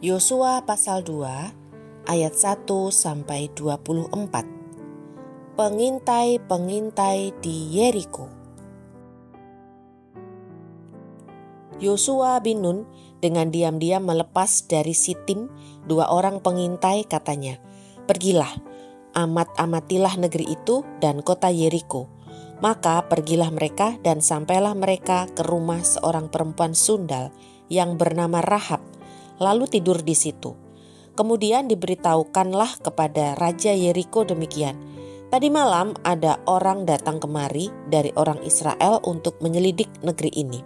Yosua pasal 2 ayat 1 sampai 24. Pengintai-pengintai di Yeriko. Yosua bin Nun dengan diam-diam melepas dari Sitim 2 orang pengintai, katanya, "Pergilah, amatilah negeri itu dan kota Yeriko." Maka pergilah mereka dan sampailah mereka ke rumah seorang perempuan sundal yang bernama Rahab, lalu tidur di situ. Kemudian diberitahukanlah kepada Raja Yeriko demikian, "Tadi malam ada orang datang kemari dari orang Israel untuk menyelidik negeri ini."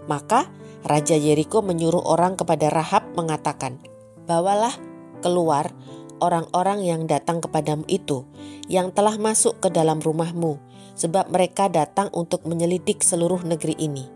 Maka Raja Yeriko menyuruh orang kepada Rahab mengatakan, "Bawalah keluar orang-orang yang datang kepadamu itu, yang telah masuk ke dalam rumahmu, sebab mereka datang untuk menyelidik seluruh negeri ini."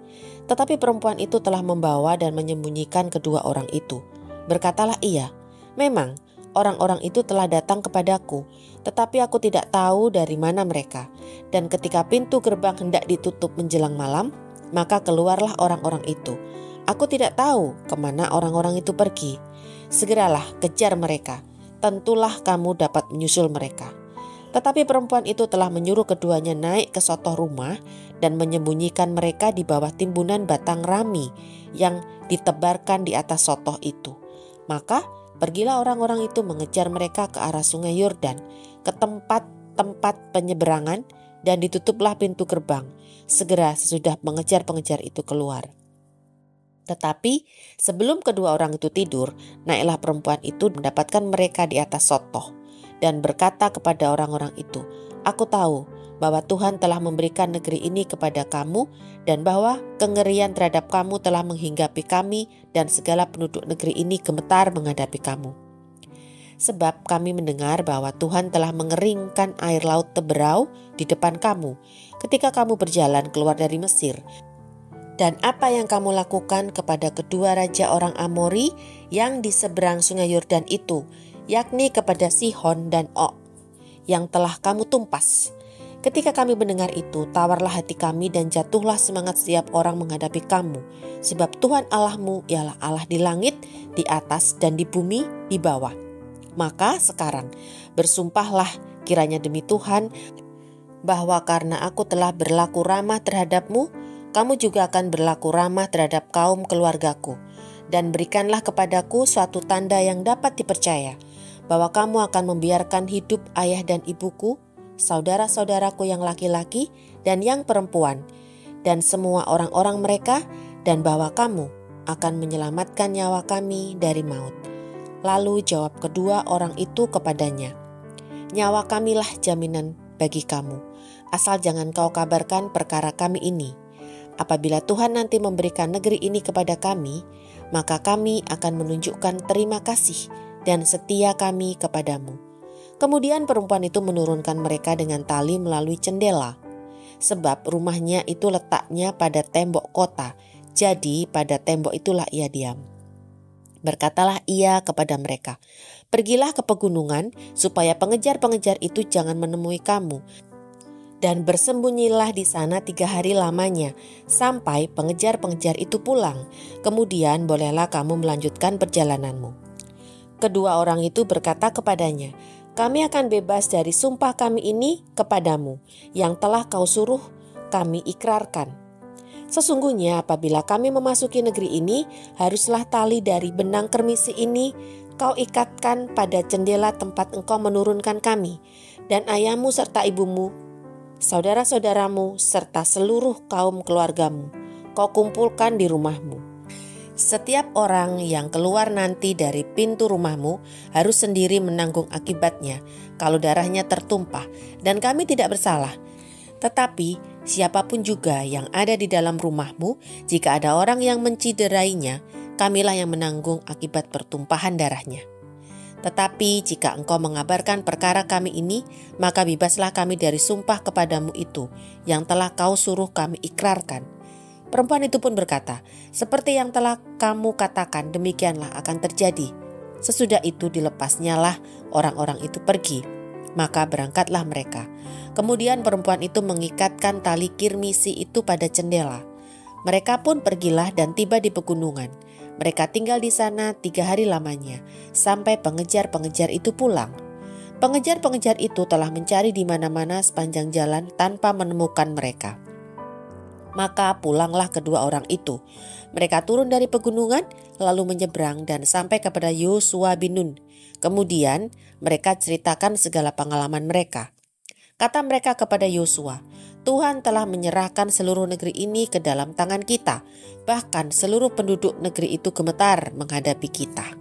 Tetapi perempuan itu telah membawa dan menyembunyikan kedua orang itu. Berkatalah ia, "Memang orang-orang itu telah datang kepadaku, tetapi aku tidak tahu dari mana mereka. Dan ketika pintu gerbang hendak ditutup menjelang malam, maka keluarlah orang-orang itu. Aku tidak tahu kemana orang-orang itu pergi. Segeralah kejar mereka, tentulah kamu dapat menyusul mereka." Tetapi perempuan itu telah menyuruh keduanya naik ke sotoh rumah dan menyembunyikan mereka di bawah timbunan batang rami yang ditebarkan di atas sotoh itu. Maka pergilah orang-orang itu mengejar mereka ke arah sungai Yordan, ke tempat-tempat penyeberangan, dan ditutuplah pintu gerbang. Segera sesudah pengejar-pengejar itu keluar. Tetapi sebelum kedua orang itu tidur, naiklah perempuan itu mendapatkan mereka di atas sotoh dan berkata kepada orang-orang itu, "Aku tahu bahwa Tuhan telah memberikan negeri ini kepada kamu dan bahwa kengerian terhadap kamu telah menghinggapi kami dan segala penduduk negeri ini gemetar menghadapi kamu. Sebab kami mendengar bahwa Tuhan telah mengeringkan air laut Teberau di depan kamu ketika kamu berjalan keluar dari Mesir. Dan apa yang kamu lakukan kepada kedua raja orang Amori yang di seberang sungai Yordan itu, yakni kepada Sihon dan Og, yang telah kamu tumpas. Ketika kami mendengar itu, tawarlah hati kami dan jatuhlah semangat setiap orang menghadapi kamu. Sebab Tuhan Allahmu ialah Allah di langit, di atas, dan di bumi, di bawah. Maka sekarang bersumpahlah kiranya demi Tuhan, bahwa karena aku telah berlaku ramah terhadapmu, kamu juga akan berlaku ramah terhadap kaum keluargaku. Dan berikanlah kepadaku suatu tanda yang dapat dipercaya, bahwa kamu akan membiarkan hidup ayah dan ibuku, saudara-saudaraku yang laki-laki dan yang perempuan, dan semua orang-orang mereka, dan bahwa kamu akan menyelamatkan nyawa kami dari maut." Lalu jawab kedua orang itu kepadanya, "Nyawa kamilah jaminan bagi kamu, asal jangan kau kabarkan perkara kami ini. Apabila Tuhan nanti memberikan negeri ini kepada kami, maka kami akan menunjukkan terima kasih dan setia kami kepadamu." Kemudian perempuan itu menurunkan mereka dengan tali melalui jendela, sebab rumahnya itu letaknya pada tembok kota, jadi pada tembok itulah ia diam. Berkatalah ia kepada mereka, "Pergilah ke pegunungan, supaya pengejar-pengejar itu jangan menemui kamu, dan bersembunyilah di sana 3 hari lamanya, sampai pengejar-pengejar itu pulang. Kemudian bolehlah kamu melanjutkan perjalananmu." Kedua orang itu berkata kepadanya, "Kami akan bebas dari sumpah kami ini kepadamu, yang telah kau suruh kami ikrarkan. Sesungguhnya apabila kami memasuki negeri ini, haruslah tali dari benang kermisi ini kau ikatkan pada jendela tempat engkau menurunkan kami, dan ayahmu serta ibumu, saudara-saudaramu, serta seluruh kaum keluargamu, kau kumpulkan di rumahmu. Setiap orang yang keluar nanti dari pintu rumahmu harus sendiri menanggung akibatnya kalau darahnya tertumpah, dan kami tidak bersalah. Tetapi siapapun juga yang ada di dalam rumahmu, jika ada orang yang menciderainya, kamilah yang menanggung akibat pertumpahan darahnya. Tetapi jika engkau mengabarkan perkara kami ini, maka bebaslah kami dari sumpah kepadamu itu, yang telah kau suruh kami ikrarkan." Perempuan itu pun berkata, "Seperti yang telah kamu katakan, demikianlah akan terjadi." Sesudah itu dilepasnyalah orang-orang itu pergi. Maka berangkatlah mereka. Kemudian perempuan itu mengikatkan tali kirmisi itu pada jendela. Mereka pun pergilah dan tiba di pegunungan. Mereka tinggal di sana 3 hari lamanya, sampai pengejar-pengejar itu pulang. Pengejar-pengejar itu telah mencari di mana-mana sepanjang jalan tanpa menemukan mereka. Maka pulanglah kedua orang itu. Mereka turun dari pegunungan, lalu menyeberang dan sampai kepada Yosua bin Nun. Kemudian mereka ceritakan segala pengalaman mereka. Kata mereka kepada Yosua, Tuhan telah menyerahkan seluruh negeri ini ke dalam tangan kita. Bahkan seluruh penduduk negeri itu gemetar menghadapi kita.